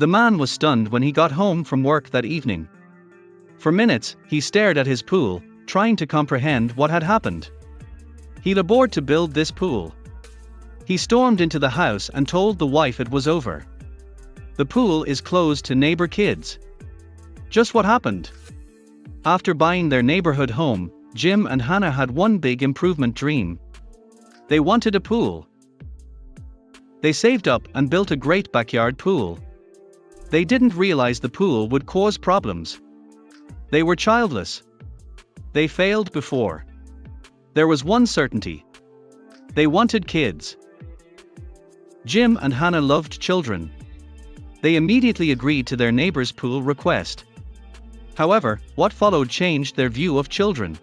The man was stunned when he got home from work that evening. For minutes, he stared at his pool, trying to comprehend what had happened. He labored to build this pool. He stormed into the house and told the wife it was over. The pool is closed to neighbor kids. Just what happened? After buying their neighborhood home, Jim and Hannah had one big improvement dream. They wanted a pool. They saved up and built a great backyard pool. They didn't realize the pool would cause problems. They were childless. They failed before. There was one certainty. They wanted kids. Jim and Hannah loved children. They immediately agreed to their neighbor's pool request. However, what followed changed their view of children.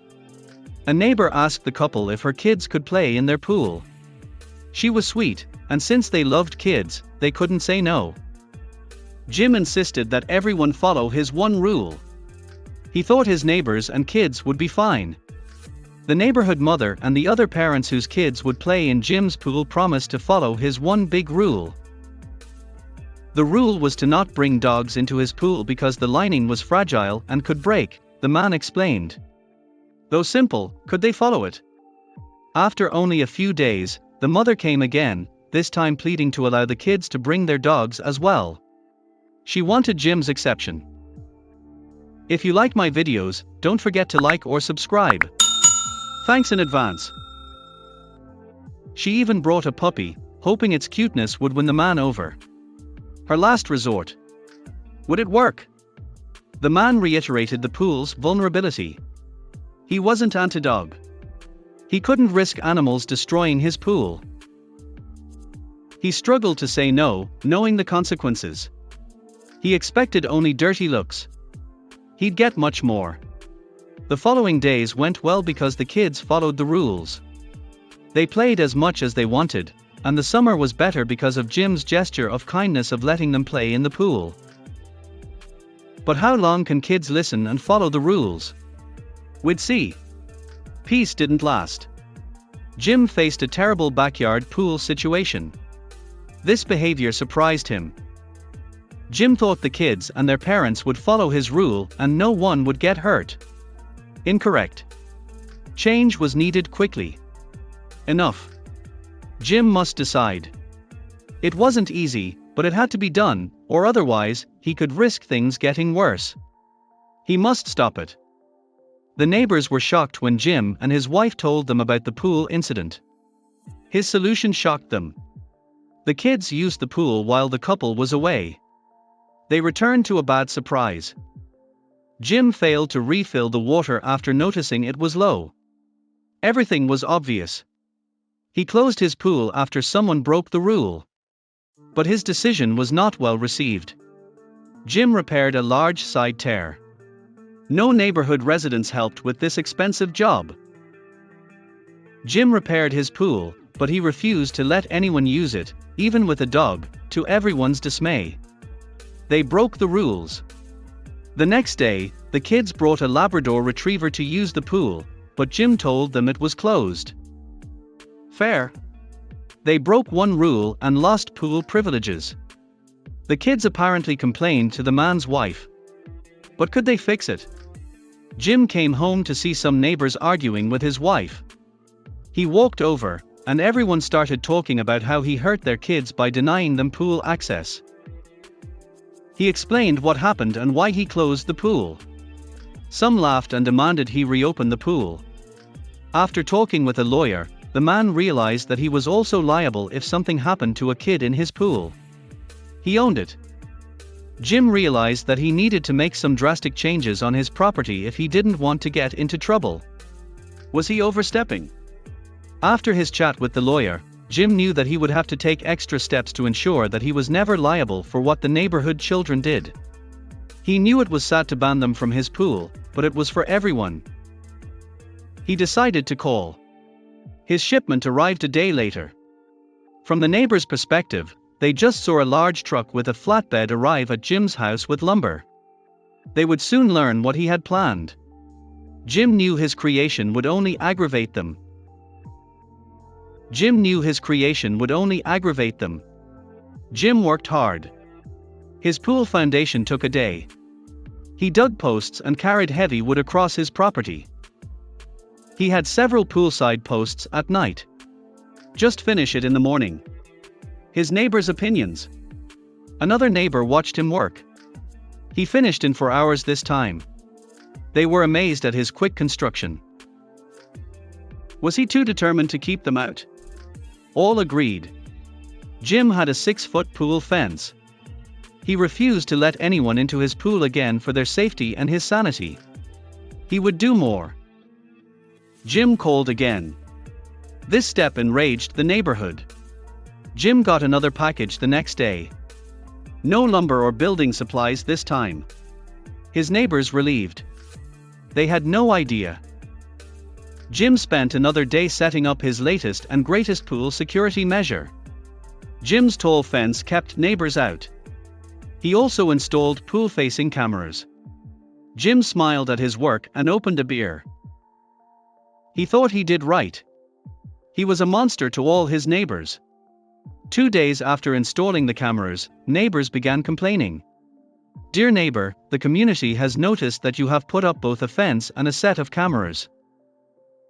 A neighbor asked the couple if her kids could play in their pool. She was sweet, and since they loved kids, they couldn't say no. Jim insisted that everyone follow his one rule. He thought his neighbors and kids would be fine. The neighborhood mother and the other parents whose kids would play in Jim's pool promised to follow his one big rule. The rule was to not bring dogs into his pool because the lining was fragile and could break, the man explained. Though simple, could they follow it? After only a few days, the mother came again, this time pleading to allow the kids to bring their dogs as well. She wanted Jim's exception. If you like my videos, don't forget to like or subscribe. Thanks in advance. She even brought a puppy, hoping its cuteness would win the man over. Her last resort. Would it work? The man reiterated the pool's vulnerability. He wasn't anti-dog. He couldn't risk animals destroying his pool. He struggled to say no, knowing the consequences. He expected only dirty looks. He'd get much more. The following days went well because the kids followed the rules. They played as much as they wanted, and the summer was better because of Jim's gesture of kindness of letting them play in the pool. But how long can kids listen and follow the rules? We'd see. Peace didn't last. Jim faced a terrible backyard pool situation. This behavior surprised him. Jim thought the kids and their parents would follow his rule and no one would get hurt. Incorrect. Change was needed quickly. Enough. Jim must decide. It wasn't easy, but it had to be done, or otherwise, he could risk things getting worse. He must stop it. The neighbors were shocked when Jim and his wife told them about the pool incident. His solution shocked them. The kids used the pool while the couple was away. They returned to a bad surprise. Jim failed to refill the water after noticing it was low. Everything was obvious. He closed his pool after someone broke the rule. But his decision was not well received. Jim repaired a large side tear. No neighborhood residents helped with this expensive job. Jim repaired his pool, but he refused to let anyone use it, even with a dog, to everyone's dismay. They broke the rules. The next day, the kids brought a Labrador retriever to use the pool, but Jim told them it was closed. Fair. They broke one rule and lost pool privileges. The kids apparently complained to the man's wife. But could they fix it? Jim came home to see some neighbors arguing with his wife. He walked over, and everyone started talking about how he hurt their kids by denying them pool access. He explained what happened and why he closed the pool. Some laughed and demanded he reopen the pool. After talking with a lawyer, the man realized that he was also liable if something happened to a kid in his pool. He owned it. Jim realized that he needed to make some drastic changes on his property if he didn't want to get into trouble. Was he overstepping? After his chat with the lawyer, Jim knew that he would have to take extra steps to ensure that he was never liable for what the neighborhood children did. He knew it was sad to ban them from his pool, but it was for everyone. He decided to call. His shipment arrived a day later. From the neighbor's perspective, they just saw a large truck with a flatbed arrive at Jim's house with lumber. They would soon learn what he had planned. Jim knew his creation would only aggravate them. Jim worked hard. His pool foundation took a day. He dug posts and carried heavy wood across his property. He had several poolside posts at night. Just finish it in the morning. His neighbor's opinions. Another neighbor watched him work. He finished in 4 hours this time. They were amazed at his quick construction. Was he too determined to keep them out? All agreed. Jim had a 6-foot pool fence. He refused to let anyone into his pool again for their safety and his sanity. He would do more. Jim called again. This step enraged the neighborhood. Jim got another package the next day. No lumber or building supplies this time. His neighbors relieved. They had no idea. Jim spent another day setting up his latest and greatest pool security measure. Jim's tall fence kept neighbors out. He also installed pool-facing cameras. Jim smiled at his work and opened a beer. He thought he did right. He was a monster to all his neighbors. 2 days after installing the cameras, neighbors began complaining. Dear neighbor, the community has noticed that you have put up both a fence and a set of cameras.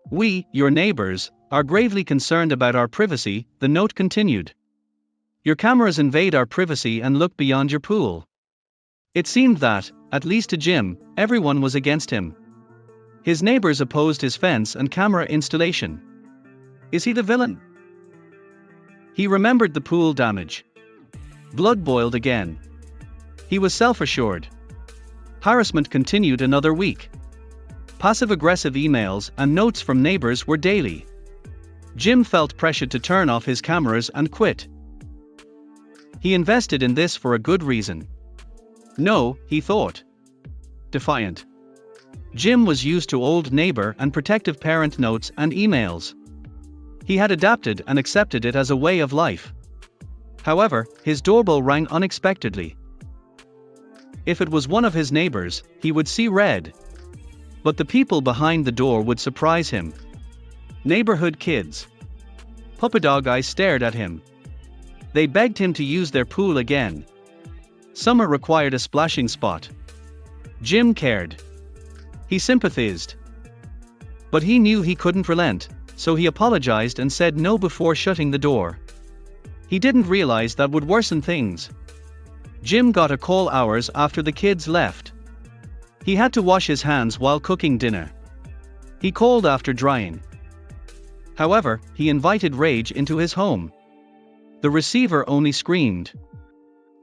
We, your neighbors, are gravely concerned about our privacy, the note continued. Your cameras invade our privacy and look beyond your pool. It seemed that, at least to Jim, everyone was against him. His neighbors opposed his fence and camera installation. Is he the villain? He remembered the pool damage. Blood boiled again. He was self-assured. Harassment continued another week. Passive-aggressive emails and notes from neighbors were daily. Jim felt pressured to turn off his cameras and quit. He invested in this for a good reason. No, he thought. Defiant. Jim was used to old neighbor and protective parent notes and emails. He had adapted and accepted it as a way of life. However, his doorbell rang unexpectedly. If it was one of his neighbors, he would see red. But the people behind the door would surprise him. Neighborhood kids. Puppy dog eyes stared at him. They begged him to use their pool again. Summer required a splashing spot. Jim cared. He sympathized. But he knew he couldn't relent, so he apologized and said no before shutting the door. He didn't realize that would worsen things. Jim got a call hours after the kids left. He had to wash his hands while cooking dinner. He called after drying. However, he invited rage into his home. The receiver only screamed.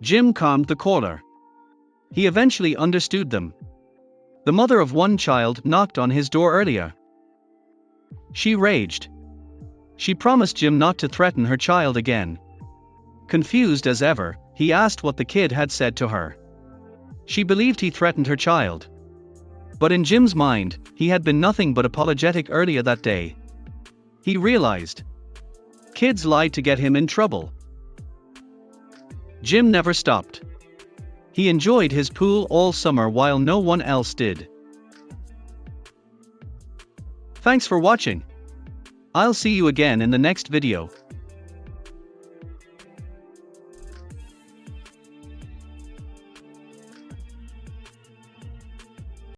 Jim calmed the caller. He eventually understood them. The mother of one child knocked on his door earlier. She raged. She promised Jim not to threaten her child again. Confused as ever, he asked what the kid had said to her. She believed he threatened her child. But in Jim's mind, he had been nothing but apologetic earlier that day. He realized. Kids lied to get him in trouble. Jim never stopped. He enjoyed his pool all summer while no one else did. Thanks for watching. I'll see you again in the next video.